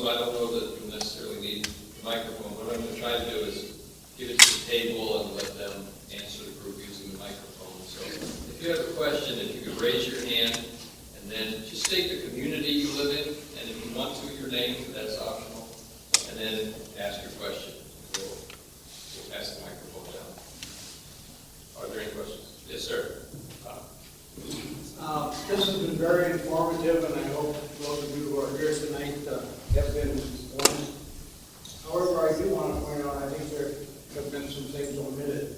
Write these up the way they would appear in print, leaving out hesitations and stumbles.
so I don't know that you necessarily need a microphone. What I'm going to try to do is give it to the table and let them answer the group using the microphone. So if you have a question, if you could raise your hand, and then just state the community you live in, and if you want to, your name, that's optional, and then ask your question. We'll pass the microphone down. Are there any questions? Yes, sir. This has been very informative, and I hope those of you who are here tonight have been informed. However, I do want to point out, I think there have been some things omitted.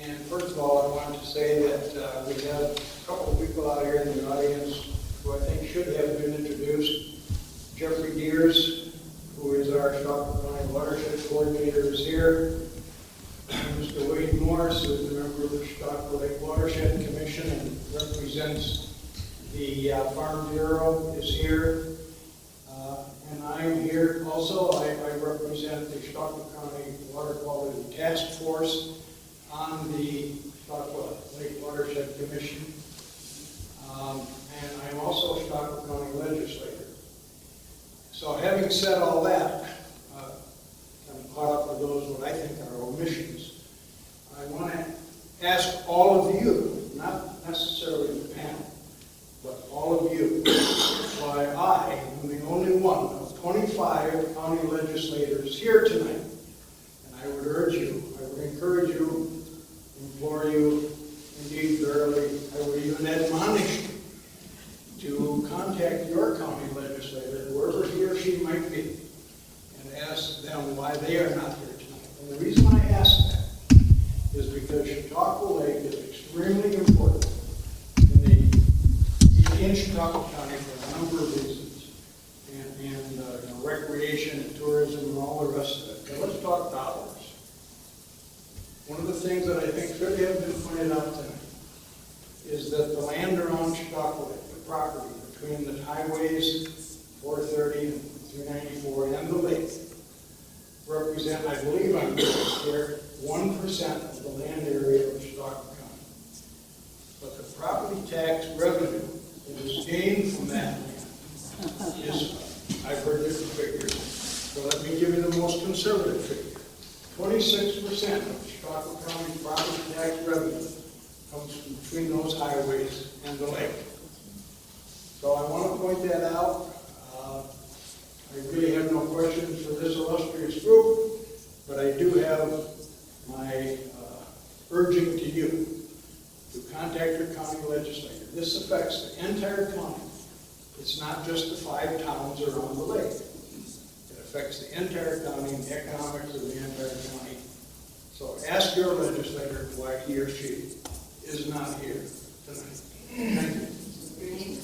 And first of all, I want to say that we have a couple of people out here in the audience who I think should have been introduced. Jeffrey Diers, who is our Chautauqua County Watershed Coordinator, is here. Mr. Wade Morris, who is a member of the Chautauqua Lake Watershed Commission and represents the Farm Bureau, is here. And I'm here also. I represent the Chautauqua County Water Quality Task Force on the Chautauqua Lake Watershed Commission. And I'm also a Chautauqua County legislator. So having said all that, I'm caught up with those what I think are omissions. I want to ask all of you, not necessarily the panel, but all of you, why I am the only one of 25 county legislators here tonight. And I would urge you, I would encourage you, implore you, indeed verily, I would even admonish you to contact your county legislator, whoever he or she might be, and ask them why they are not here tonight. And the reason I ask that is because Chautauqua Lake is extremely important in Chautauqua County for a number of reasons, and you know, recreation and tourism and all the rest of it. But let's talk dollars. One of the things that I think should have been pointed out tonight is that the land around Chautauqua Lake, the property between the highways 430 and 394 and the lake, represent, I believe I'm here, 1% of the land area of Chautauqua County. But the property tax revenue that is gained from that land is, I've heard different figures, so let me give you the most conservative figure. 26% of Chautauqua County property tax revenue comes from between those highways and the lake. So I want to point that out. I really have no questions for this illustrious group, but I do have my urging to you to contact your county legislator. This affects the entire county. It's not just the 5 towns around the lake. It affects the entire county and the economics of the entire county. So ask your legislator why he or she is not here tonight. Thank you.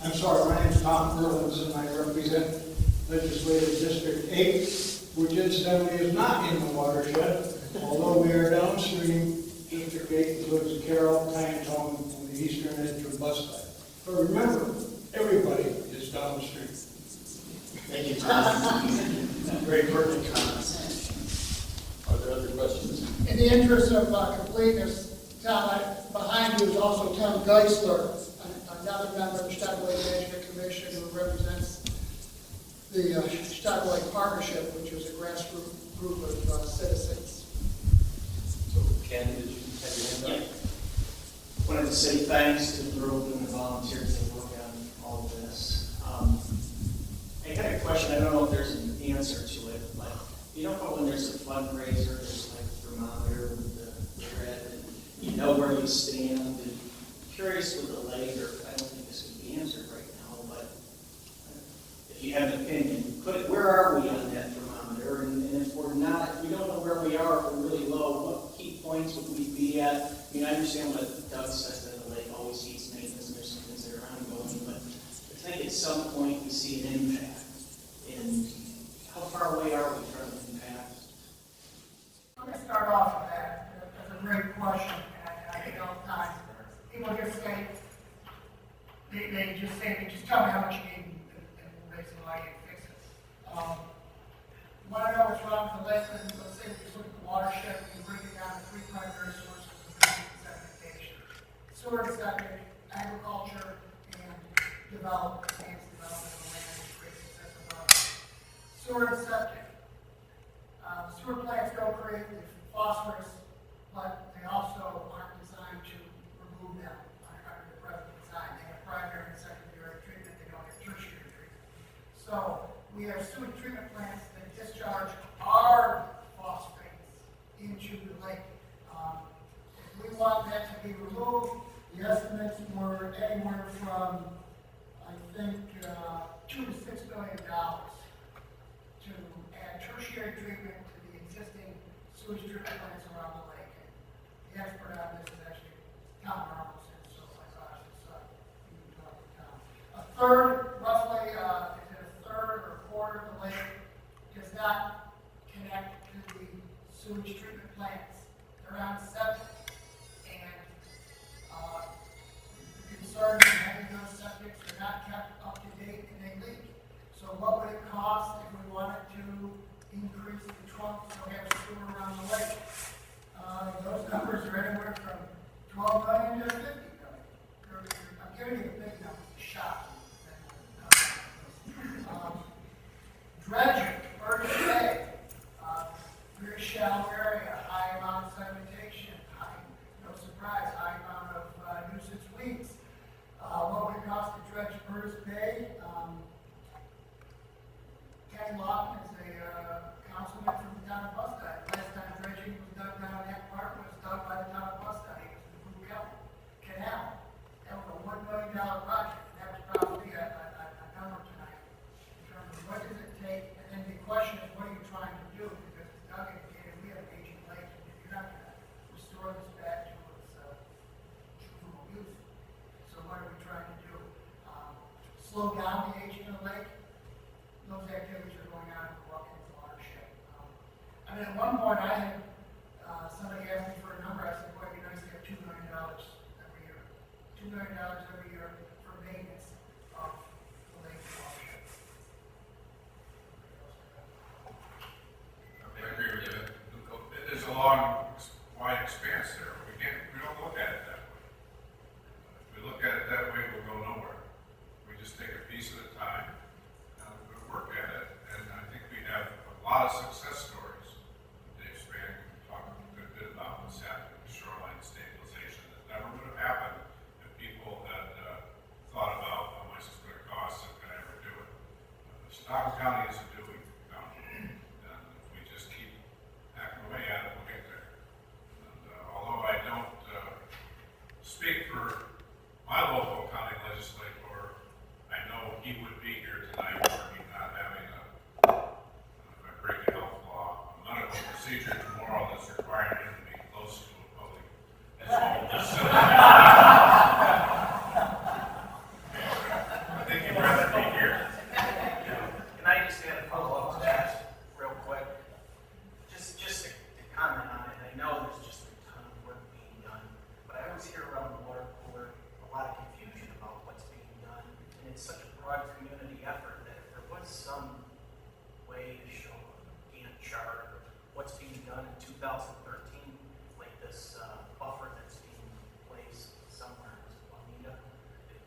I'm sorry, my name is Erlinson. I represent Legislative District 8, which incidentally is not in the watershed, although we are downstream. District 8 includes Carroll, Cantone, and the eastern edge of bus line. But remember, everybody is downstream. Thank you, Tom. Very pertinent comments. Are there other questions? In the interest of completeness, Tom, behind you is also Tom Geisler, another member of the Chautauqua Lake Management Commission who represents the Chautauqua Lake Partnership, which is a grassroots group of citizens. So, Ken, did you have your hand up? Yeah. Wanted to say thanks to the group and the volunteers that work on all of this. I had a question. I don't know if there's an answer to it, but you know how when there's a fundraiser, there's like a thermometer with the red, and you know where you stand. And curious with the lake, or I don't think this can be answered right now, but if you have an opinion, where are we on that thermometer? And if we're not, if we don't know where we are, if we're really low, what key points would we be at? I mean, I understand what Doug says, that the lake always needs maintenance, and there's some things that are ongoing, but I think at some point we see an impact. And how far away are we from an impact? Let me start off with that. That's a great question, and I think all the time people just say, they just tell me how much you need, and basically I can fix it. Want to know what's wrong with the lake? Let's say we just look at the watershed, we break it down to 3 primary sources of drinking and sanitation: sewer and septic, agriculture, development, enhanced development of land, create accessible sewer and septic. Sewer plants don't create the phosphorus, but they also aren't designed to remove them under the present design. They have primary and secondary treatment, they don't have tertiary treatment. So we have sewage treatment plants that discharge our phosphates into the lake. If we want that to be removed, the estimates were anywhere from, I think, $2 to $6 billion to add tertiary treatment to the existing sewage treatment plants around the lake. The expert on this is actually Erlinson, so my gosh, it's you can talk to Tom. A third, roughly, is it a third or a quarter of the lake does not connect to the sewage treatment plants. They're on septic, and the concern is having those septics are not kept up to date and they leak. So what would it cost if we wanted to increase the trunk so we have sewer around the lake? Those numbers are anywhere from 12 million to 50 million. I'm giving you the big numbers, a shot. Dredging, Burgess Bay, very shallow area, high amount of sedimentation, no surprise, high amount of nuisance weeds. What would it cost to dredge Burgess Bay? Kenny Lawton is a councilman from the town of Bustine. Last time dredging was done down in that part was done by the town of Bustine. It was the Blue Canal. That was a $1 million project. That was probably a number tonight in terms of what does it take. And then the question is, what are you trying to do? Because as Doug indicated, we have an aging lake, and if you're not going to restore this back to its truthful use. So what are we trying to do? Slow down the aging of the lake? Those activities are going on in the Watershed. I mean, at one point I had, somebody asked me for a number, I said, boy, it'd be nice to have $2 million every year. $2 million every year for maintenance of the lake watershed. I agree with you. There's a long, wide expanse there. We don't look at it that way. If we look at it that way, we'll go nowhere. We just take a piece at a time. We work at it, and I think we have a lot of success stories. Dave Spann talked a good bit about what's happened with shoreline stabilization. That never would have happened if people had thought about how much it's going to cost and can I ever do it. Chautauqua County is a doing county, and if we just keep hacking away at it, we'll get there. And although I don't speak for my local county legislator, I know he would be here tonight for me not having a break of health law, a medical procedure tomorrow that's requiring him to be close to a public facility. I think he'd rather be here. Can I just add a follow-up to that real quick? Just to comment on it, I know there's just a ton of work being done, but I always hear around the water cooler a lot of confusion about what's being done, and it's such a broad community effort that if there was some way to show a Gantt chart or what's being done in 2013, like this buffer that's being placed somewhere in Juanita,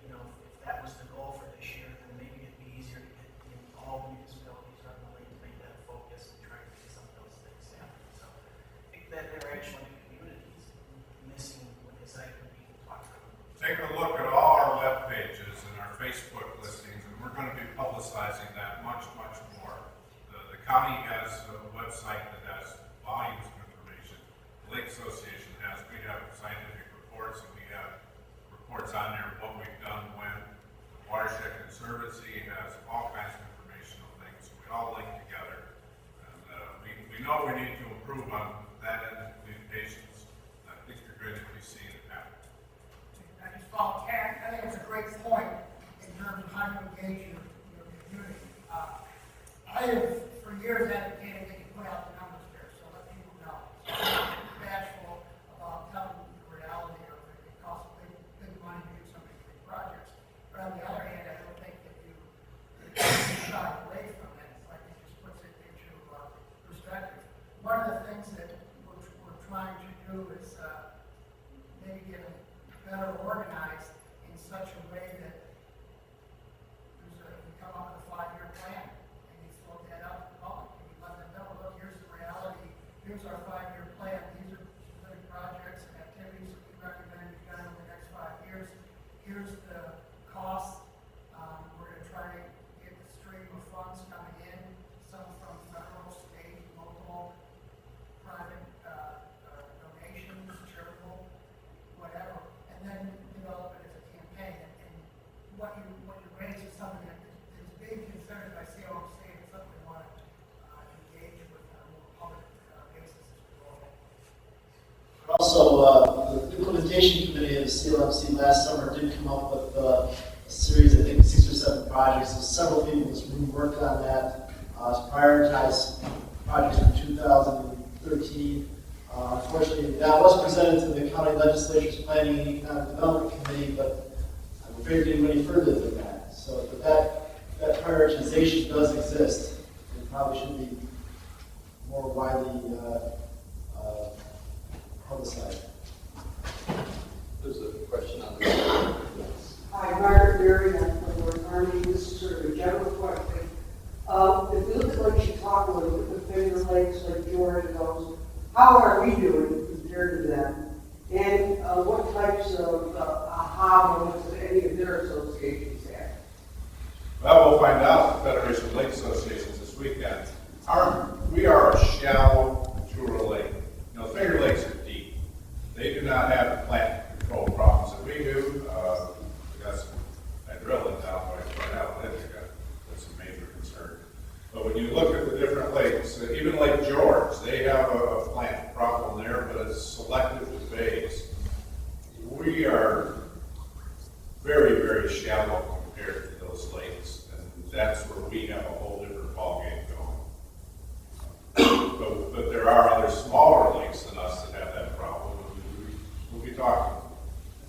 you know, if that was the goal for this year, then maybe it'd be easier to get all municipalities on the lake to make that a focus and try to get some of those things happen. So I think that there are actually communities missing when this item being talked about. Take a look at all our web pages and our Facebook listings, and we're going to be publicizing that much, much more. The county has a website that has volumes of information. The Lake Association has. We have scientific reports, and we have reports on there of what we've done when. The Watershed Conservancy has all kinds of informational things. So we all link together. And we know we need to improve on that end of communications. I think you're going to be seeing it happen. I just follow Ken. I think it's a great point in terms of how you engage your community. I have, for years, advocated that you put out the numbers there, so let people know. So I'm not bashful about telling the reality of it. It costs big money to do some of these big projects. But on the other hand, I don't think that what you raised is something that is being considered. I see what I'm saying. It's something we want to engage with on a more public basis as we go along. Also, the implementation committee of CLMC last summer did come up with a series, I think 6 or 7 projects. So several people in this room worked on that, prioritized projects for 2013. Unfortunately, that was presented to the county legislature's planning and economic development committee, but I'm afraid to go any further than that. So that prioritization does exist. It probably should be more widely publicized. There's a question on the. Hi, Margaret Berry, I'm from N.Harmony. This is sort of a general question. If we look at Lake Chautauqua, look at the Finger Lakes, Lake George, and those, how are we doing compared to them? And what types of Hájdu does any of their associations have? Well, we'll find out the Federation of Lake Associations this weekend. We are a shallow, mature lake. You know, Finger Lakes are deep. They do not have plant control problems that we do. I drilled it down by Cornell. That's a major concern. But when you look at the different lakes, even Lake George, they have a plant problem there, but it's selective to bays. We are very, very shallow compared to those lakes, and that's where we have a whole different ballgame going. But there are other smaller lakes than us that have that problem, and we'll be talking.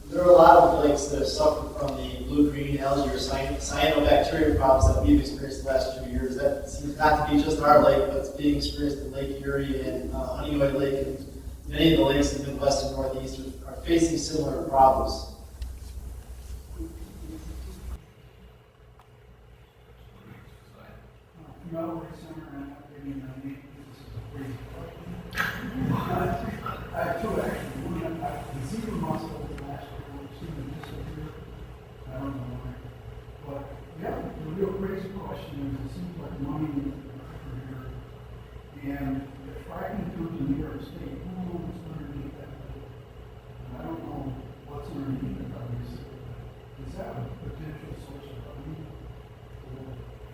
There are a lot of lakes that have suffered from the blue-green algae or cyanobacteria problems that we've experienced the last 2 years. That seems not to be just our lake, but it's being experienced in Lake Erie and Honeyway Lake, and many of the lakes in the Midwest and Northeast are facing similar problems. I have two actually. One, the zebra mussel over the last couple of seemed to disappear. I don't know why. But yeah, the real crazy question is, it seems like money is here. And if fracking comes to New York State, who knows what's underneath that lake? And I don't know what's underneath it, obviously. Is that a potential source of revenue for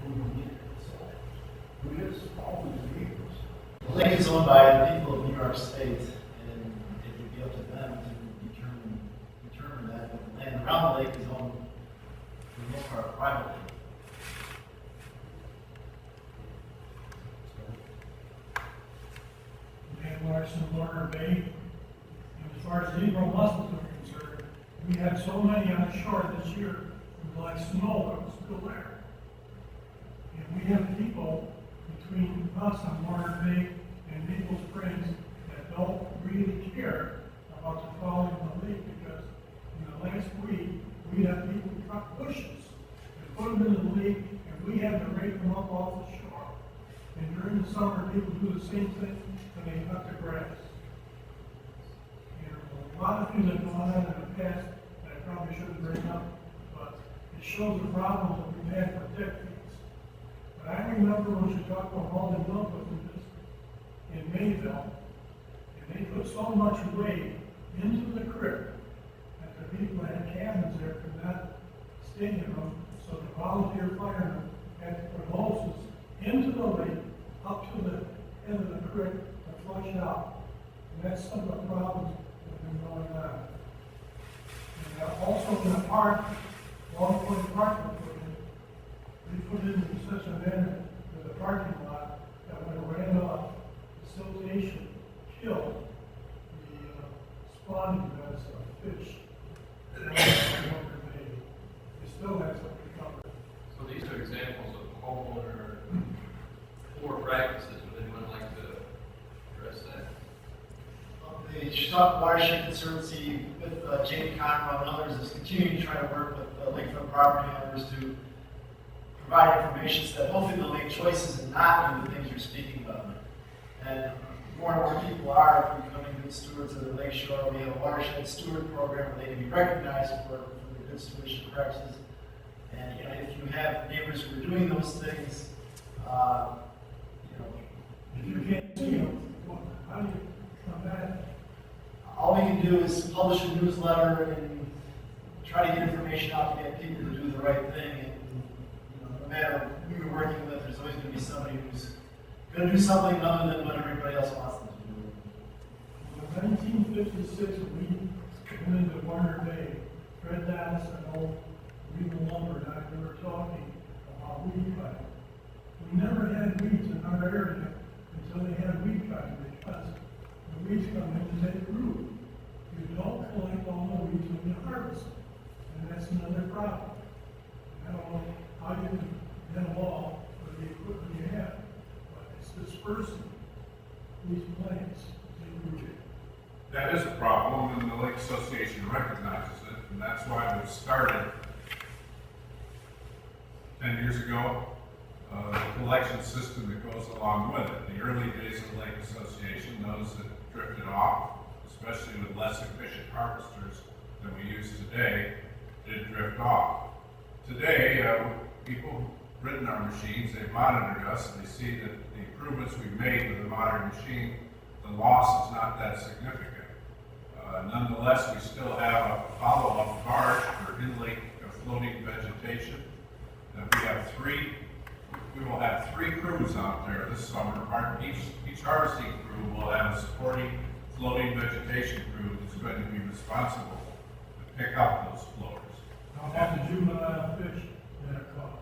the lake itself? I mean, it's all in the acres. The lake is owned by the people of New York State, and it would be up to them to determine that. But the land around the lake is owned for the most part privately. Dan Larson, Warner Bay. And as far as zebra mussels are concerned, we had so many on the shore this year, it was like snow that was still there. And we have people between us on Warner Bay and Maple Springs that don't really care about the quality of the lake, because in the last week, we had people truck bushes and put them in the lake, and we had to rake them up off the shore. And during the summer, people do the same thing when they cut the grass. You know, a lot of things have gone on in the past that I probably shouldn't bring up, but it shows the problems that we've had for decades. But I remember when Chautauqua hauled in milk with this in Mayville, and they put so much weight into the creek that the people that had cabins there could not stay in them, so the volunteer firemen had to put hoses into the lake up to the end of the creek to flush out. And that's some of the problems that have been going on. And also in the park, Long Point Park, we put it in such a manner that the parking lot that when it ran off, the siltation killed the spawning beds of fish. They still have some recovery. So these are examples of homeowner poor practices. Would anyone like to address that? The Chautauqua Watershed Conservancy with Jamie Conroe and others is continuing to try to work with lakefront property owners to provide information so that hopefully they'll make choices and not do the things you're speaking about. And more and more people are becoming good stewards of their lake shore. We have a watershed steward program where they can be recognized for their good stewardship practices. And if you have neighbors who are doing those things, If you can't see them, how do you come back? all we can do is publish a newsletter and try to get information out to get people to do the right thing. Gonna do something other than what everybody else wants them to do. In 1956, we went into Warner Bay, Fred Dallas and old Regal Lumber, and we were talking about weed cutting. We never had weeds in our area until they had weed cutting, because the weeds come in and take root. You don't collect all the weeds when you harvest them, and that's another problem. I don't know how you can get them all with the equipment you have, but it's dispersing these plants. Take root. That is a problem, and the Lake Association recognizes it, and that's why we started 10 years ago, the collection system that goes along with it. The early days of the Lake Association, those that drifted off, especially with less efficient harvesters than we use today, did drift off. Today, people who've ridden our machines, they've monitored us, and they see that the improvements we've made with the modern machine, the loss is not that significant. Nonetheless, we still have a follow-up barge for in-lake floating vegetation. And we will have three crews out there this summer. Each harvesting crew will have a supporting floating vegetation crew that's going to be responsible to pick up those floaters. How about the juvenile fish that are caught?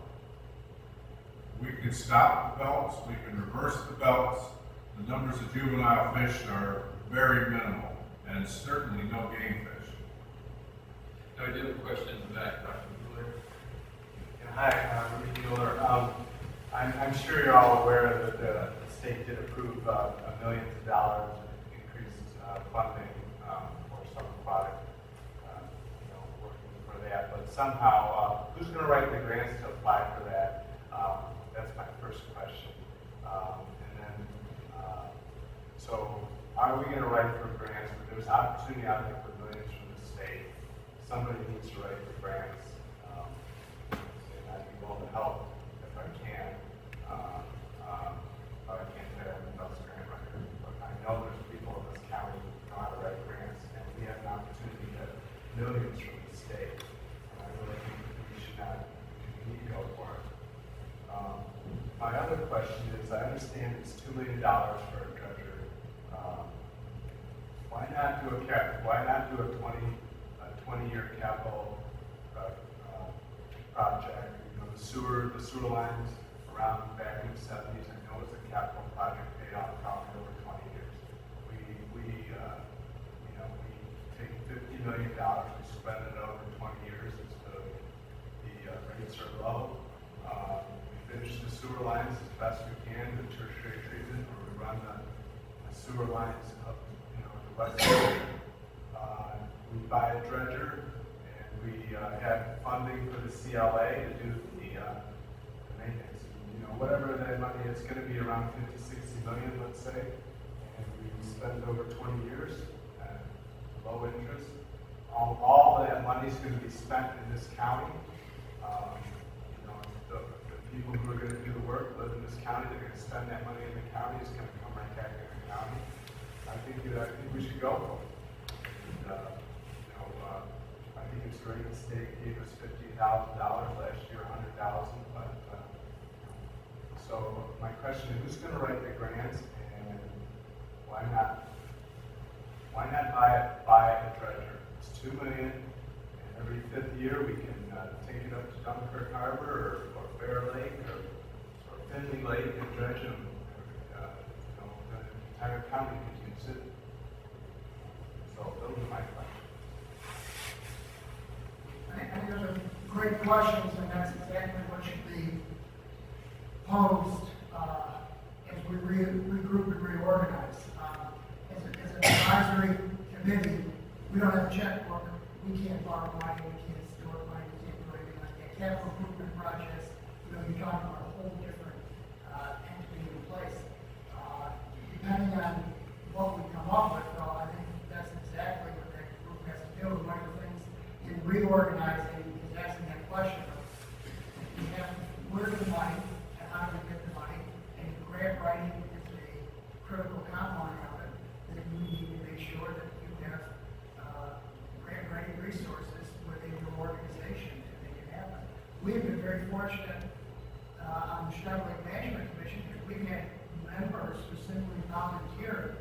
We can stop the belts, we can reverse the belts. The numbers of juvenile fish are very minimal, and certainly no game fish. Now, I do have a question in the back, Dr. Mueller. Hi, Rudy Mueller. I'm sure you're all aware that the state did approve millions of dollars in increased funding for some product, working for that. But somehow, who's going to write the grants to apply for that? That's my first question. So are we going to write for grants? There's opportunity out there for millions from the state. Somebody needs to write the grants. And I'd be willing to help if I can. But I can't tell you else grant writer. But I know there's people in this county who know how to write grants, and we have an opportunity to get millions from the state. And I really think we should not go for it. My other question is, I understand it's $2 million for a dredger. Why not do a 20-year capital project? The sewer lines around back in the 70s, I know it was a capital project paid off probably over 20 years. We take $50 million, we spend it over 20 years, the rates are low. We finish the sewer lines as best we can, the tertiary treatment, or we run the sewer lines up, the west side. We buy a dredger, and we have funding for the CLA to do the maintenance. Whatever that money is going to be around 50, 60 million, let's say, and we spend it over 20 years at low interest. All of that money is going to be spent in this county. The people who are going to do the work live in this county. They're going to spend that money in the county. It's going to come right back in the county. I think we should go for it. And, I think it's great the state gave us $50,000 last year, $100,000. But so my question is, who's going to write the grants, and why not buy a dredger? It's $2 million, and every 5th year we can take it up to Dunkirk Harbor or Bear Lake or Finley Lake and dredge them. The entire county could use it. So those are my questions. I think those are great questions, and that's exactly what should be posed as we regroup and reorganize. As an advisory committee, we don't have a checkbook. We can't borrow money, we can't store money, we can't do anything like that. Capital improvement projects, you're talking about a whole different entity in place. Depending on what we come up with, though, I think that's exactly what that group has to do. One of the things in reorganizing is asking that question of, we have, where's the money, and how do we get the money? And grant writing is a critical component of it, that we need to make sure that you have grant writing resources within your organization to make it happen. We've been very fortunate on the Chautauqua Lake Management Commission, because we've had members who simply volunteer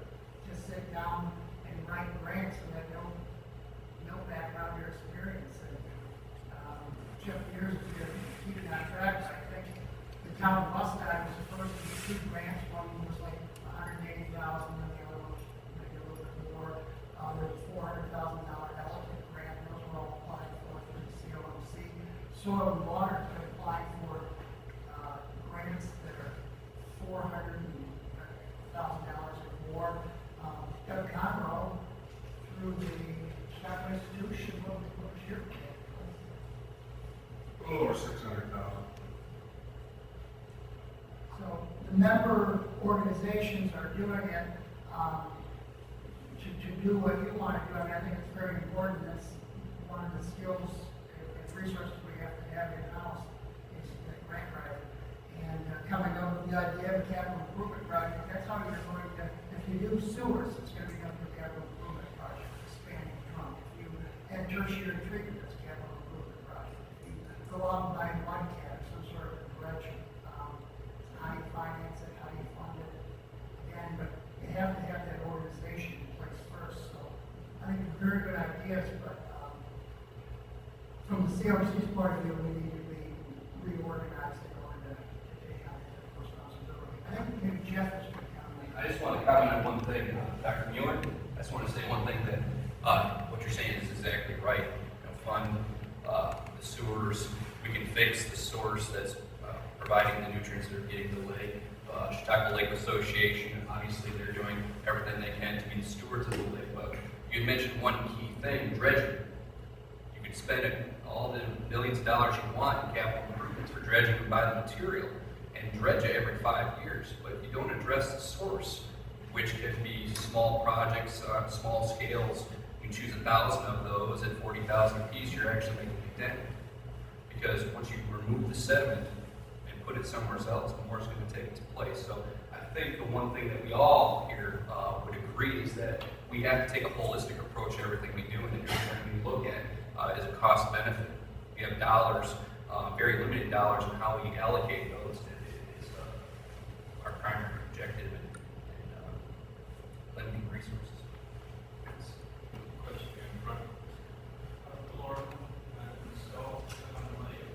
to sit down and write grants and have no background or experience. And Jeff Diers is here keeping on track. I think the town of Mustang was the first to do 2 grants. One was like $180,000, and the other one was maybe a little bit more. There was $400,000 delegate grant. Those were all applied for through the COMC. Soil and Water could apply for grants that are $400,000 or more. Doug Conroe, through the Chaut institution, what was your grant? A little over 600,000. So the member organizations are doing it to do what you want to do. I mean, I think it's very important. That's one of the skills and resources we have to have in-house is the grant writing. And coming up with the idea of a capital improvement project, that's how you're going to, if you do sewers, it's going to be done through a capital improvement project, expanding trunk. If you have tertiary treatment, that's a capital improvement project. If you go out and buy one cat, some sort of direction, how do you finance it, how do you fund it? Again, but you have to have that organization in place first. So I think they're very good ideas, but from the COC's point of view, we need to be reorganized in order to take on that responsibility. I think maybe Jeff is going to comment. I just want to comment on one thing, Dr. Mueller. I just want to say one thing that what you're saying is exactly right. Fund the sewers. We can fix the source that's providing the nutrients that are getting to the lake. Chautauqua Lake Association, obviously they're doing everything they can to be the stewards of the lake. But you had mentioned one key thing, dredging. You could spend all the millions of dollars you want in capital improvements for dredging and buy the material and dredge it every 5 years. But if you don't address the source, which can be small projects on small scales, you choose 1,000 of those at 40,000 a piece, you're actually making a dent. Because once you remove the sediment and put it somewhere else, more is going to take its place. So I think the one thing that we all here would agree is that we have to take a holistic approach to everything we do, and everything we look at is a cost benefit. We have dollars, very limited dollars, and how we allocate those is our primary objective in lending resources. Question in front. Laura, so on the lake,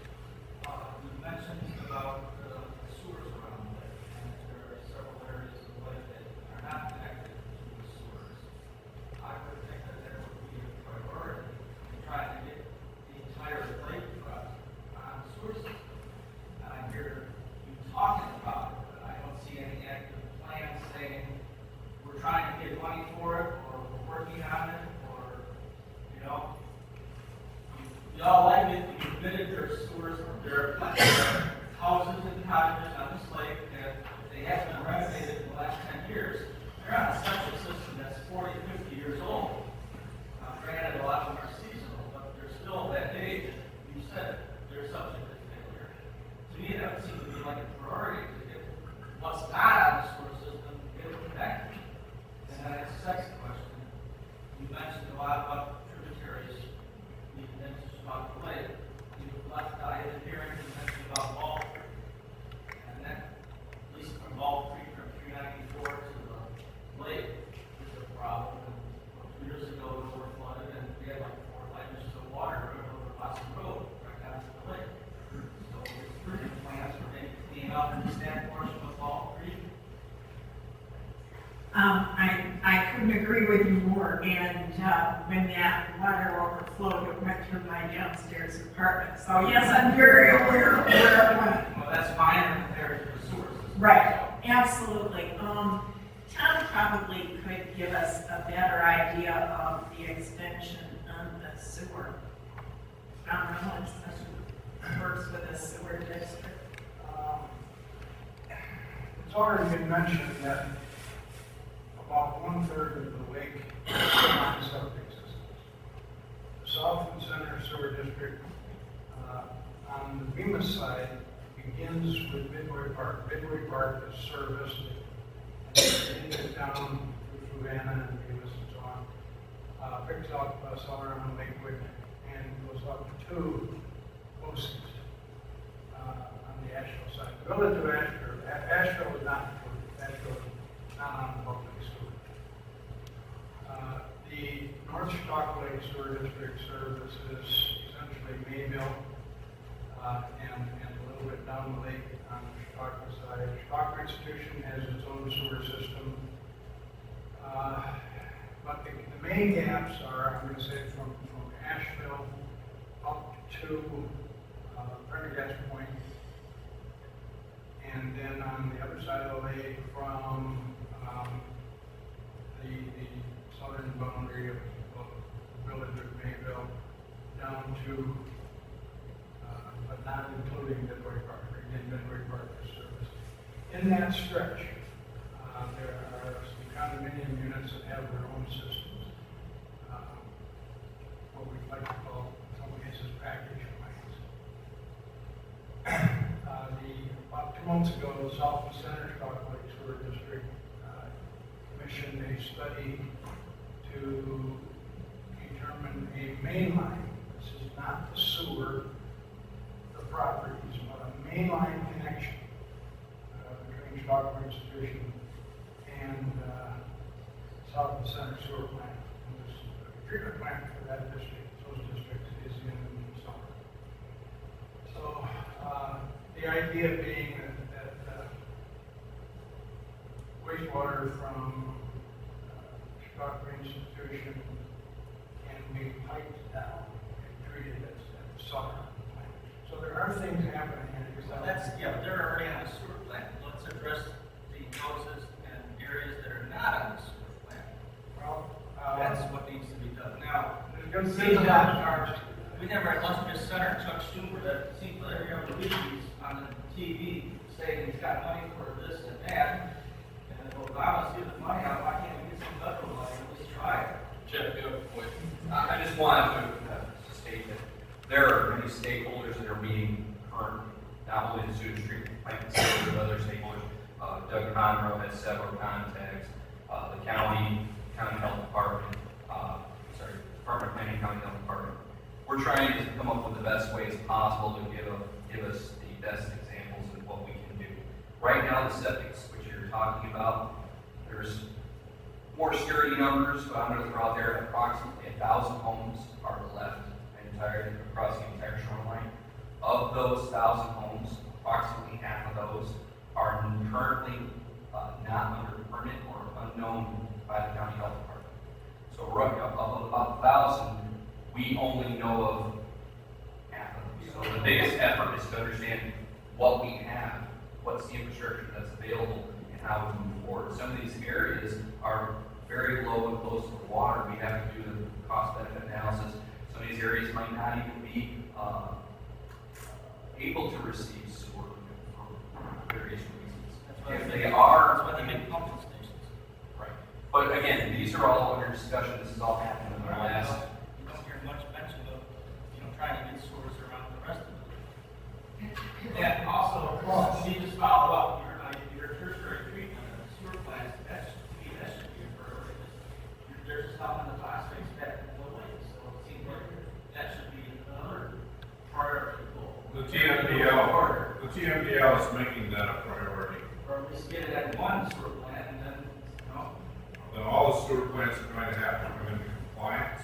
you mentioned about the sewers around the lake, and there are several areas of the lake that are not connected to the sewers. I would think that there would be a priority in trying to get the entire lake on the sewer system. And I hear you talking about it, but I don't see any active plans saying we're trying to get money for it, or we're working on it, or, you know, y'all like it, you admitted their sewers, there are houses and cottages on this lake that if they haven't been renovated in the last 10 years, they're on a septic system that's 40, 50 years old. Granted, a lot of them are seasonal, but they're still that age, and you said they're subject to failure. To me, that would seem to be like a priority to get what's not on the sewer system, get it connected. And then a second question, you mentioned a lot about tributaries, you mentioned about the lake, you left out in the hearing, you mentioned about Ball Creek. And that, at least from Ball Creek from 394 to the lake, is a problem. And 2 years ago, we were flooded, and we had like 4 or 5 inches of water running over Boston Road, right down to the lake. So there's 3 plans for maybe cleaning up that portion of Ball Creek. I couldn't agree with you more, and when that water overflowed, it went through my downstairs apartment. So yes, I'm very aware of where it went. Well, that's minor compared to the sewer system. Right, absolutely. Tom probably could give us a better idea of the extension on the sewer. How it works with the sewer district. It's already been mentioned that about 1/3 of the lake is on septic systems. The South and Center Sewer District on the Bemis side begins with Midway Park. Midway Park is serviced, and it goes down through Anna and Bemis and so on, picks up somewhere on Lakewood and goes up to Osage on the Asheville side. Relative to Asheville is not included. That's not on public sewer. The North Chautauqua Lake Sewer District services essentially Mayville and a little bit down the lake on the Chautauqua side. Chautauqua Institution has its own sewer system. But the main gaps are, I'm going to say, from Asheville up to predergast Point, and then on the other side of the lake from the southern boundary of the village of Mayville down to, but not including Midway Park. Again, Midway Park is service. In that stretch, there are some condominium units that have their own systems, what we like to call, in some cases, package plans. About 2 months ago, the South and Center Chautauqua Lake Sewer District commissioned a study to determine a main line. This is not the sewer, the properties, but a main line connection between Chautauqua Institution and South and Center Sewer Plant. And this treatment plant for that district, those districts, is in summer. So the idea being that wastewater from Chautauqua Institution can be piped down and treated at the summer plant. So there are things happening here. Well, they're already on the sewer plant. Let's address the houses and areas that are not on the sewer plant. Well, That's what needs to be done. Now, there's going to be a lot of cars. we never had Illustrious Center, Chuck Schumer, that seems like every other week he's on the TV saying he's got money for this and that. And if Obama's giving money out, why can't we get some federal money? At least try it. Jeff, you have a point. I just wanted to state that there are many stakeholders that are meeting currently, not only the Zook Street Plant, but other stakeholders. Doug Conroe has several contacts, the county health department, Department of Planning, County Health Department. We're trying to come up with the best ways possible to give us the best examples of what we can do. Right now, the septics, which you're talking about, there's more scary numbers, but I'm going to throw out there approximately 1,000 homes are left across the entire shoreline. Of those 1,000 homes, approximately half of those are currently not under permit or unknown by the county health department. So of about 1,000, we only know of half of them. So the biggest effort is to understand what we have, what's the infrastructure that's available, and how we move forward. Some of these areas are very low and close to the water. We have to do the cost-benefit analysis. Some of these areas might not even be able to receive sewer for various reasons. If they are, That's why they make pumping stations. right. But again, these are all under discussion. This is all happening in the last. You don't hear much mention of, trying to get sewers around the rest of it. And also, you just follow up, your tertiary treatment of sewer plants, that should be a priority. There's stuff in the plastics that go away, so it seems like that should be another priority goal. The TMDL is making that a priority. Or at least get it at one sewer plant and then, Then all the sewer plants are going to have to come into compliance.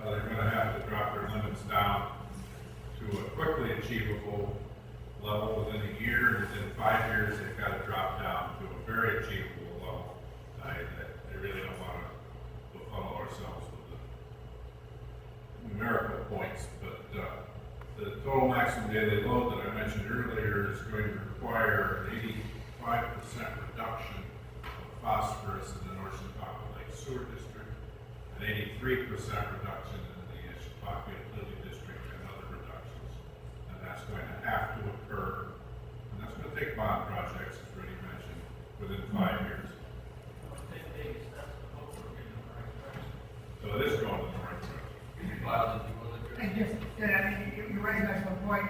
They're going to have to drop their limits down to a quickly achievable level within a year, and within 5 years, they've got to drop down to a very achievable level. They really don't want to befuddle ourselves with the numerical points, but the total maximum daily load that I mentioned earlier is going to require an 85% reduction of phosphorus in the North Chautauqua Lake Sewer District, an 83% reduction in the Chautauqua Lily District, and other reductions. And that's going to have to occur, and that's going to take bond projects, as Rudy mentioned, within 5 years. So it is going in the right direction. And just, you recognize my point,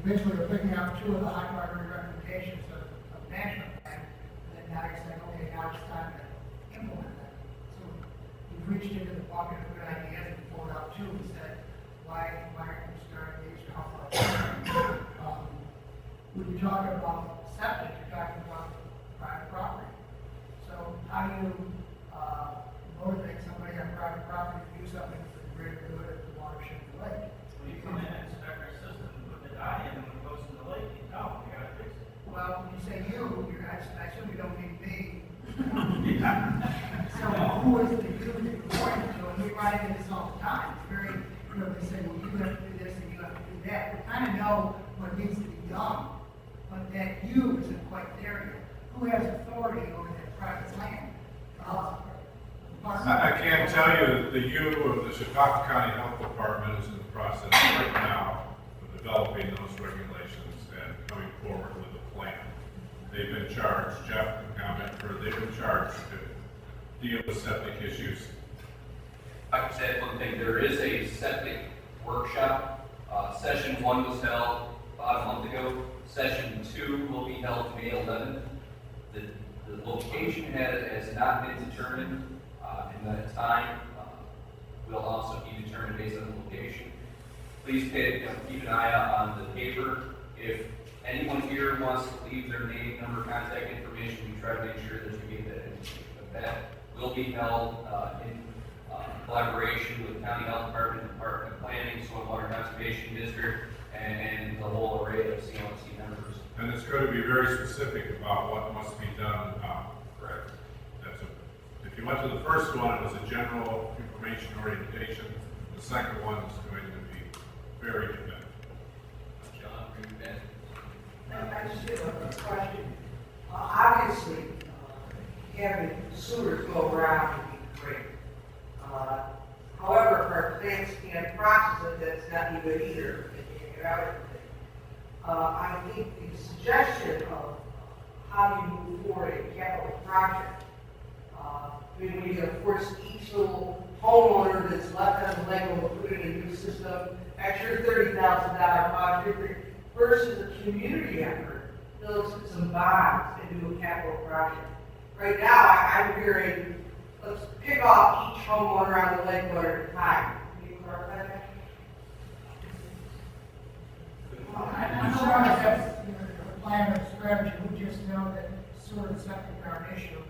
basically we're picking up two of the high priority recommendations of management plan, and then now it's like, okay, now it's time to implement that. So we've reached into the pocket of good ideas and pulled out two and said, why aren't we starting these to help our when you talk about septic, you're talking about private property. So how do you, motivate somebody on private property to do something for the greater good of the watershed of the lake? When you come in and inspect our system, and put the dye in, and when it goes in the lake, you tell them, you gotta fix it. Well, when you say you, I assume you don't mean me. So who is the you that you're pointing to? And we run into this all the time. It's very, they say, well, you have to do this and you have to do that. We kind of know what needs to be done, but that you isn't quite there yet. Who has authority over that private land? I can't tell you that the U of the Chautauqua County Health Department is in the process right now of developing those regulations and coming forward with a plan. They've been charged, Jeff can comment, they've been charged to deal with septic issues. I can say one thing, there is a septic workshop. Session 1 was held about a month ago. Session 2 will be held May 11th. The location has not been determined, and the time will also be determined based on the location. Please keep an eye out on the paper. If anyone here wants to leave their name, number, contact information, we try to make sure that you get that information. But that will be held in collaboration with the County Health Department, Department of Planning, Soil and Water Conservation District, and the whole array of CLC members. And it's going to be very specific about what must be done. Correct. If you went to the first one, it was a general information orientation. The second one is going to be very definitive. John, bring it back. I just have a question. Obviously, having sewers go around would be great. However, if our plants can't process it, that's not even either. They can't get out of it. I think the suggestion of how you move forward a capital project, we force each little homeowner that's left on the lake will put in a new system, extra $30,000 project versus a community effort, build some bonds and do a capital project. Right now, I'm hearing, let's pick off each homeowner on the lake one at a time. Can you clarify that? I'm sure that's a plan or strategy. We just know that sewer and septic are an issue.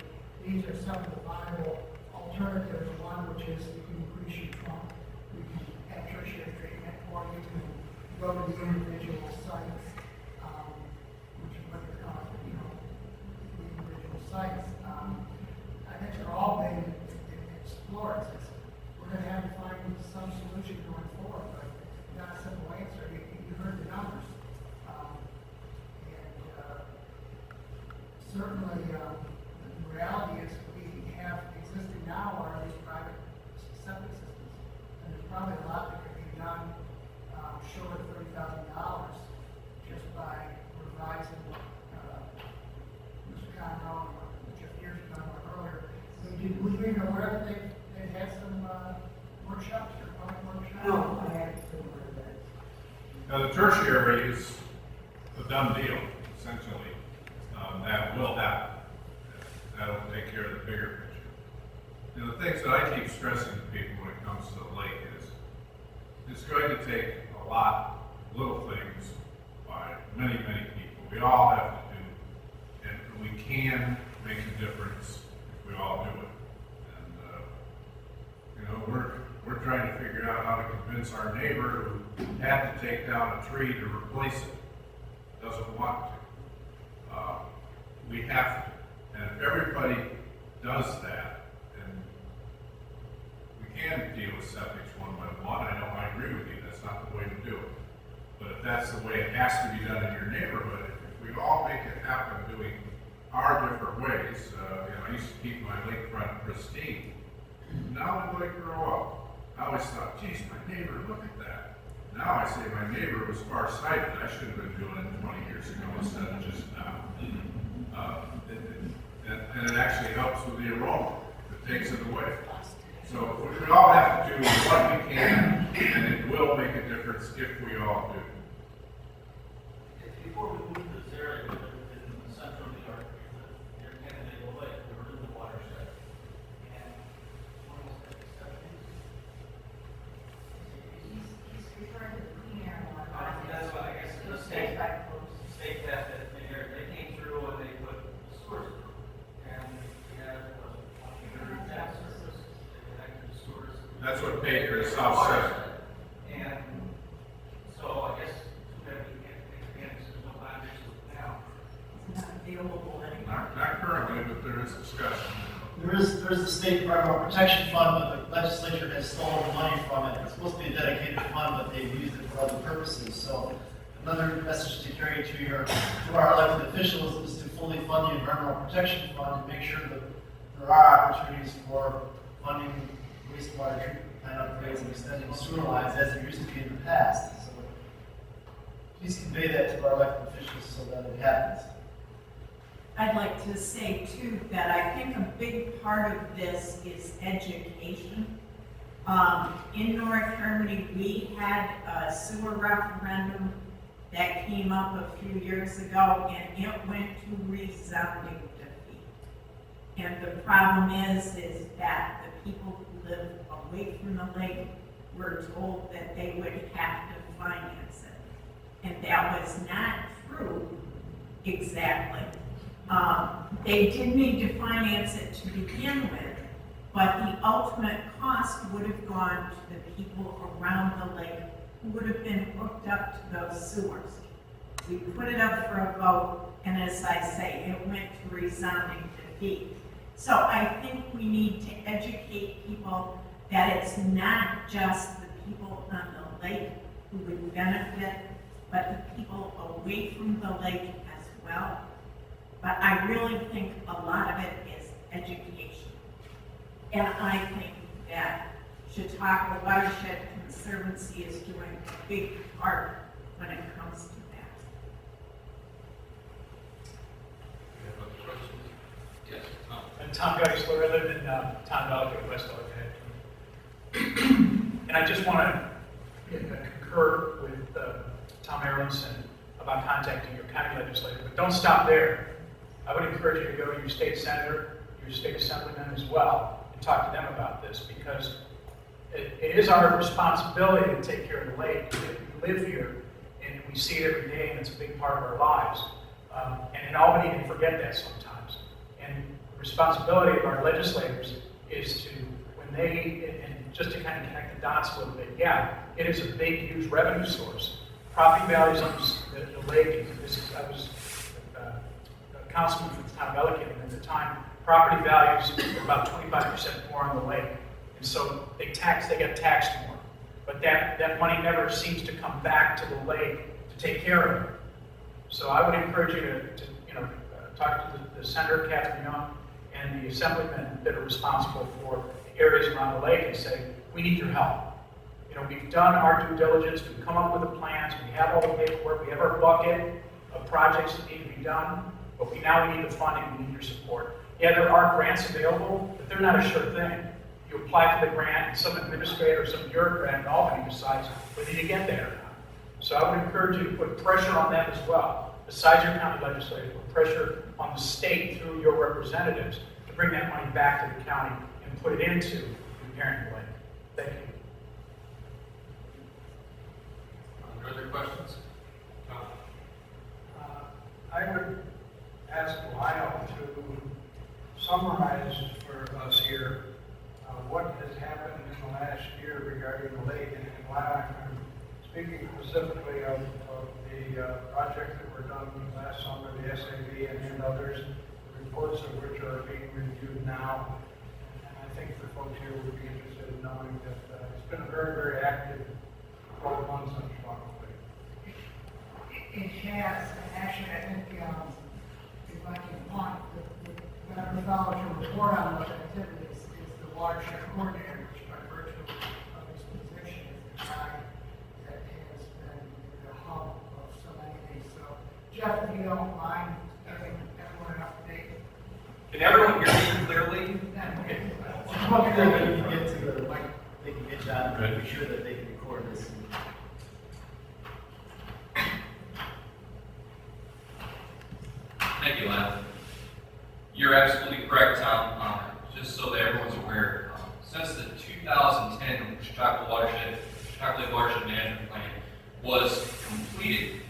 These are some of the viable alternatives. One, which is you can increase your trunk, you can have tertiary treatment, or you can go to the individual sites, which is what they're called, the individual sites. I think they're all being explored. We're going to have to find some solution going forward, but not a simple answer. You heard the numbers. Certainly, the reality is we have existing now are these private septic systems. And there's probably a lot that could be done short of $30,000 just by revising Mr. Conroe and Jeff Diers was talking about earlier. Would you be aware that they've had some workshops or public workshops? No, I haven't been aware of that. Now, the tertiary is a done deal, essentially. That will happen. That'll take care of the bigger picture. The things that I keep stressing to people when it comes to the lake is it's going to take a lot of little things by many, many people. We all have to do, and we can make a difference if we all do it. And, we're trying to figure out how to convince our neighbor who had to take down a tree to replace it, doesn't want to. We have to. And if everybody does that, then we can deal with septics one by one. I agree with you, that's not the way to do it. But if that's the way it has to be done in your neighborhood, if we all make it happen doing our different ways, I used to keep my lakefront pristine. Now I let it grow up. I always thought, geez, my neighbor, look at that. Now I say my neighbor was far-sighted. I should have been doing it 20 years ago instead of just now. And it actually helps with the aroma. It takes it away. So we all have to do what we can, and it will make a difference if we all do. Before we move to this area, in central New York, near Canandaigua Lake, we were in the watershed. And one of the exceptions. He's referring to the clean air water. That's what I guess the state tested it. They came through and they put sewers through. And we had, South Watershed. side. And so I guess that we can't take advantage of the land use now. It's not available anymore. Not currently, but there is discussion. There's the State Environmental Protection Fund, but the legislature has stolen money from it. It's supposed to be a dedicated fund, but they've used it for other purposes. So another message to carry to our elected officials is to fully fund the Environmental Protection Fund and make sure that there are opportunities for funding wastewater treatment plant upgrades and extending sewer lines as there used to be in the past. So please convey that to our elected officials so that it happens. I'd like to say too, that I think a big part of this is education. In N.Harmony, we had a sewer referendum that came up a few years ago, and it went to resounding defeat. And the problem is that the people who live away from the lake were told that they would have to finance it. And that was not true exactly. They did need to finance it to begin with, but the ultimate cost would have gone to the people around the lake who would have been hooked up to those sewers. We put it up for a vote, and as I say, it went to resounding defeat. So I think we need to educate people that it's not just the people on the lake who would benefit, but the people away from the lake as well. But I really think a lot of it is education. And I think that Chautauqua Watershed Conservancy is doing a big part when it comes to that. Any other questions? Yes, Tom. I'm Tom Geisler. I live in Tom Valley, West Lafayette. And I just want to concur with Tom Erlinson about contacting your county legislator. But don't stop there. I would encourage you to go to your state senator, your state assemblyman as well, and talk to them about this, because it is our responsibility to take care of the lake. We live here, and we see it every day, and it's a big part of our lives. And in Albany, we forget that sometimes. And the responsibility of our legislators is to, when they, and just to kind of connect the dots a little bit, yeah, it is a big, huge revenue source. Property values on the lake, I was councilman for the town of Ellicott, and at the time, property values were about 25% more on the lake. And so they get taxed more. But that money never seems to come back to the lake to take care of it. So I would encourage you to talk to the Senator, Catherine Young, and the assemblymen that are responsible for the areas around the lake and say, we need your help. We've done our due diligence, we've come up with the plans, we have all the paperwork, we have our bucket of projects that need to be done. But we need the funding, we need your support. Yeah, there are grants available, but they're not a sure thing. You apply for the grant, and some administrator, some bureaucrat in Albany decides whether you get there or not. So I would encourage you to put pressure on them as well. Besides your county legislature, put pressure on the state through your representatives to bring that money back to the county and put it into repairing the lake. Thank you. Other questions? Tom? I would ask Lyle to summarize for us here what has happened in the last year regarding the lake. And Lyle, I'm speaking specifically of the projects that were done last summer, the SAV and others, the reports of which are being reviewed now. And I think the folks here would be interested in knowing that it's been a very, very active 12 months on Chautauqua Lake. It has, and actually, I think, if I can point, the methodology report on those activities is the watershed coordinator, which by virtue of his position is the guy that has been the hub of so many things. So, Jeff, if you don't mind giving everyone an update. Can everyone hear me clearly? Well, when you get to the mic, they can get John, make sure that they can record this. Thank you, Lyle. You're absolutely correct, Tom. Just so that everyone's aware, since the 2010 Chautauqua Watershed Management Plan was completed,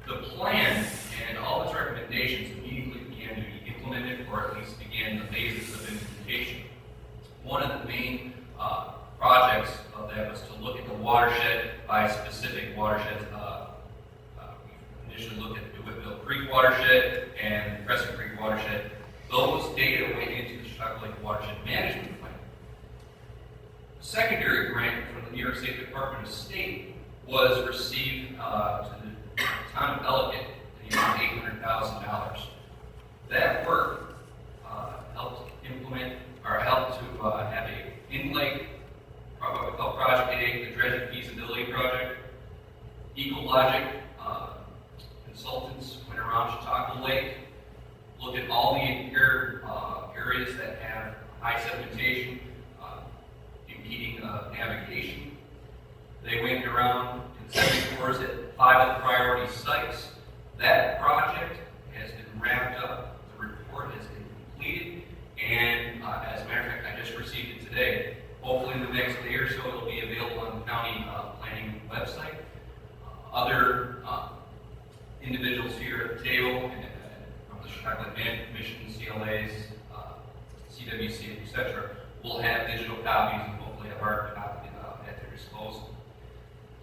the plan and all its recommendations immediately began to be implemented, or at least began the phases of implementation. One of the main projects of that was to watershed and Crescent Creek watershed. Those data went into the Chautauqua Lake Watershed Management Plan. A secondary grant from the New York State Department of State was received to the town of Ellicott in the amount of $800,000. That work helped implement, or helped to have a in-lake Project 8, the dredging feasibility project. Ecologic consultants went around Chautauqua Lake, looked at all the areas that have high sedimentation, impeding navigation. They went around and did tours at 5 of the priority sites. That project has been wrapped up. The report has been completed, and as a matter of fact, I just received it today. Hopefully in the next day or so, it'll be available on the county planning website. Other individuals here at the table, from the Chautauqua Lake Management Commission, CLAs, CWC, etc., will have digital copies and hopefully a hard copy at their disposal.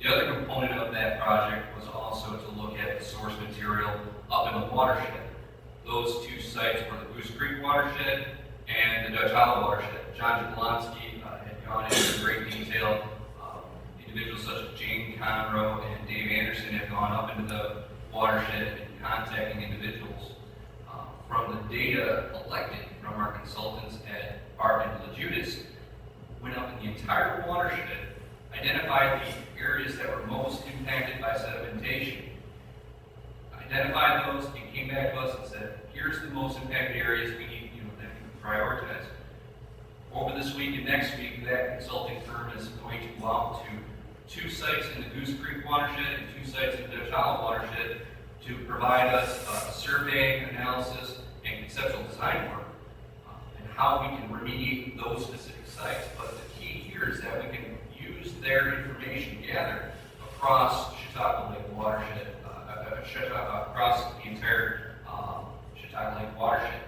The other component of that project was also to look at the source material up in the watershed. Those two sites were the Goose Creek watershed and the Dutch Hollow watershed. John Jablonski had gone into great detail. Individuals such as Jane Conroe and Dave Anderson have gone up into the watershed and contacting individuals. From the data collected from our consultants at Barton and LaJudas, went up in the entire watershed, identified the areas that were most impacted by sedimentation, identified those, and came back to us and said, here's the most impacted areas we need that we can prioritize. Over this week and next week, that consulting firm is going to go out to 2 sites in the Goose Creek watershed and 2 sites in the Dutch Hollow watershed to provide us survey, analysis, and conceptual design work and how we can remediate those specific sites. But the key here is that we can use their information gathered across Chautauqua Lake watershed, across the entire Chautauqua Lake watershed.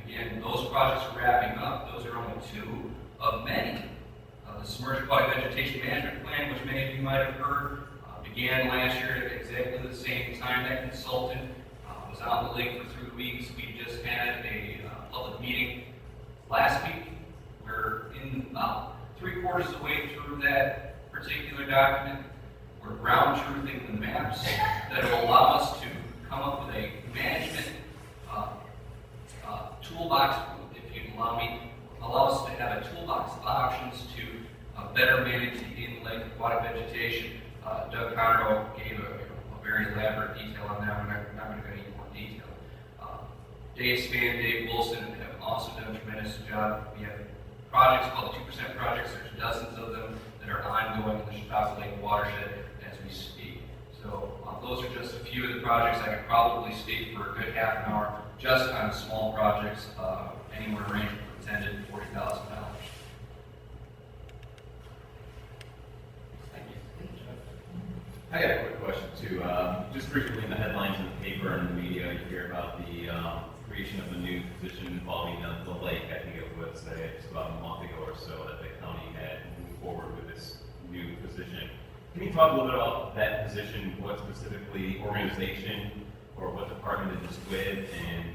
Again, those projects are wrapping up. Those are only 2 of many. The Submerged Aquatic Vegetation Management Plan, which many of you might have heard, began last year at exactly the same time. That consultant was out on the lake for 3 weeks. We just had a public meeting last week. We're in about 3/4 of the way through that particular document. We're ground truthing the maps that will allow us to come up with a management toolbox, if you'd allow us to have a toolbox of options to better manage the in-lake aquatic vegetation. Doug Conroe gave a very elaborate detail on that. We're not going to go into more detail. Dave Spann, Dave Wilson have also done a tremendous job. We have projects called 2% projects. There's dozens of them that are ongoing in the Chautauqua Lake watershed as we speak. So those are just a few of the projects. I could probably speak for a good half an hour just on small projects, anywhere ranging from $10,000 to $40,000. Thank you. I got a quick question too. Just frequently in the headlines in the paper and the media, you hear about the creation of a new position involving the lake. I think it was just about a month ago or so that the county had moved forward with this new position. Can you talk a little bit about that position, what specifically organization or what department it is with, and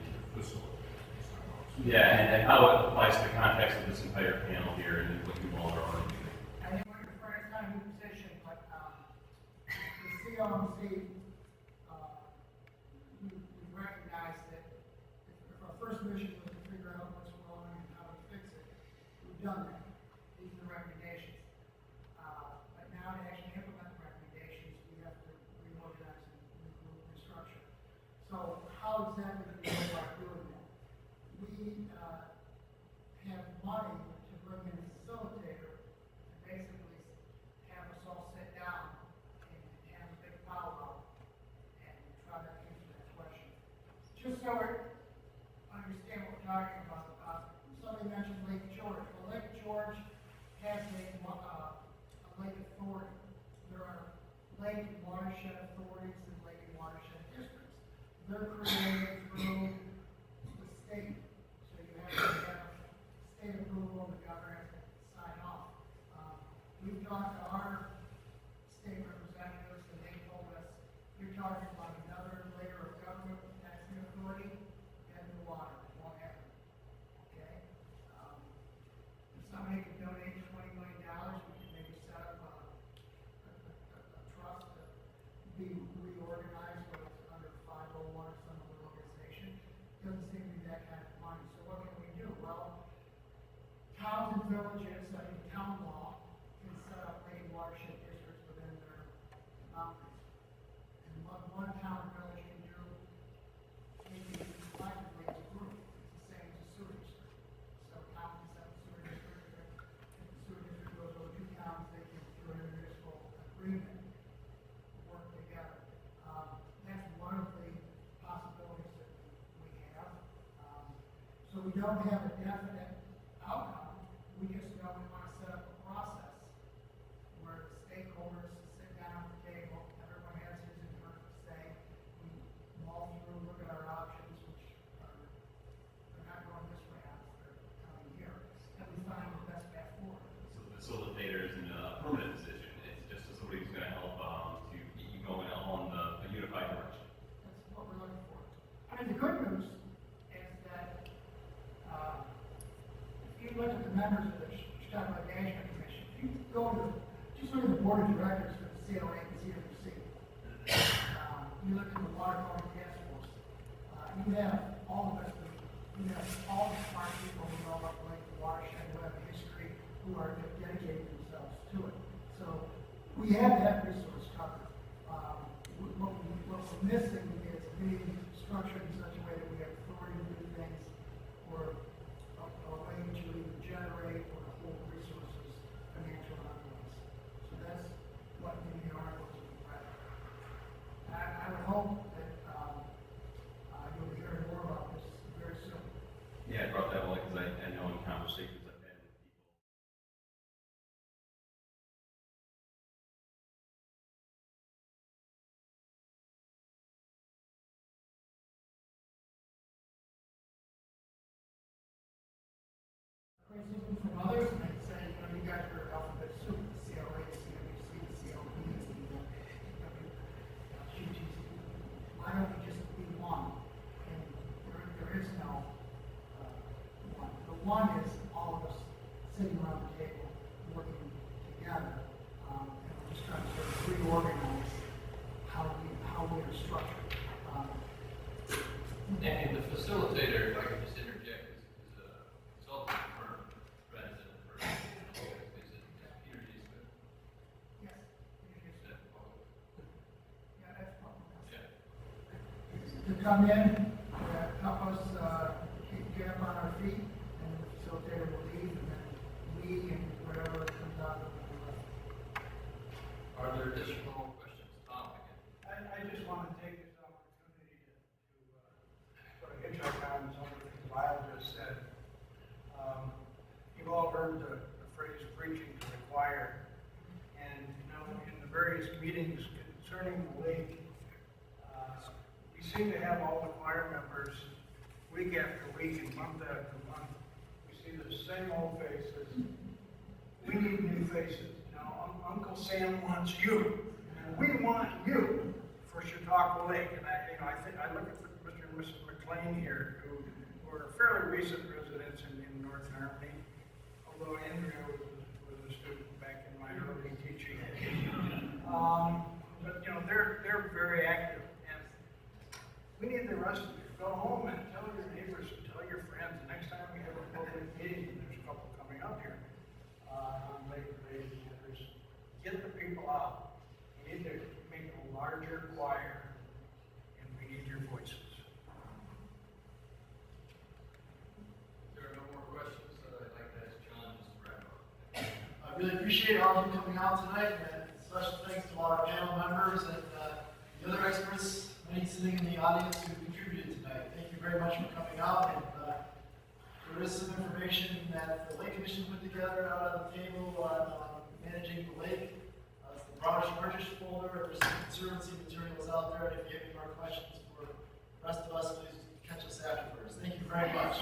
and how it applies to the context of this entire panel here and what you all are doing? I think we're for it's not a new position, but the COMC, we recognize that if our first mission was to figure out what's wrong and how to fix it, we've done that. These are the recommendations. But now to actually implement the recommendations, we have to reorganize and restructure. So how exactly do we go about doing that? We have money to bring in a facilitator to basically have us all sit down and have a big powwow and try to answer that question. Just so we understand what we're talking about, somebody mentioned Lake George. Well, Lake George has a lake authority. There are lake and watershed authorities and lake and watershed districts. They're created through the state. So you have to have state approval, the governor has to sign off. We've talked to our state representatives and they told us, you're talking about another layer of government that kind of money. So what can we do? Well, towns and villages, I think town law can set up lake watershed districts within their boundaries. And what one town and village can do, maybe collectively as a group, it's the same as a sewer district. So town can set up a sewer district, if the sewer district goes over 2 towns, they can do an intermunicipal agreement, work together. That's one of the possibilities that we have. So we don't have a definite outcome. We just know we want to set up a process where the stakeholders sit down at the table, everyone has his and her say, we mull through, look at our options, which are, they're not going this way out, they're coming here, and we find the best path forward. So the facilitator isn't a permanent decision, it's just somebody who's gonna help to get you going on the unified direction. That's what we're looking for. I mean, the good news is that if you look at the members of the Chautauqua Management Commission, if you go to, just look at the board of directors for the CLA and CWC. You look at the water quality task force. You have all the best people. You have all the smart people who know about the watershed, who have a history, who are dedicating themselves to it. So we have that resource covered. What we're missing is being structured in such a way that we have authority to do things, or a way to either generate or hold resources, financial and otherwise. So that's what the articles will write. I would hope that you'll be hearing more about this very soon. Yeah, I brought that one because I know in conversations I've had with people. Criticism from others, and they say, you know, you guys are alphabet soup, the CLA, the CWC, the CLP, the GTC. Why don't we just be one? And there is no one. The one is all of us sitting around the table, working together, and we're just trying to sort of reorganize how we are structured. And the facilitator, if I could just interject, is a consulting firm, resident person. Is it Peter G. Smith? Yes. Is that public? Yeah, that's probably. Yeah. To come in, help us get up on our feet, and the facilitator will leave, and then we and whatever comes out of it. Are there additional questions? Tom, again. I just want to take this opportunity to sort of hitchhike on some of the things Lyle just said. You've all heard the phrase preaching to the choir. And, you know, in the various meetings concerning the lake, we seem to have all the choir members week after week and month after month. We see the same old faces. We need new faces. You know, Uncle Sam wants you, and we want you for Chautauqua Lake. And I look at Mr. and Mrs. McLean here, who are fairly recent residents in North Harmony, although Andrea was a student back in my early teaching. But you know, they're very active, and we need the rest of you. Go home and tell your neighbors and tell your friends. The next time we have a public meeting, and there's a couple coming up here on Labor Day, get the people out. We need to make a larger choir, and we need your voices. If there are no more questions, I'd like to ask John just to wrap up. I really appreciate all of you coming out tonight, and special thanks to all our panel members and the other experts, many sitting in the audience who contributed tonight. Thank you very much for coming out. And there is some information that the Lake Commission put together out on the table on managing the lake. It's the Watershed folder. There's some Conservancy materials out there. If you have any more questions for the rest of us, please catch us afterwards. Thank you very much.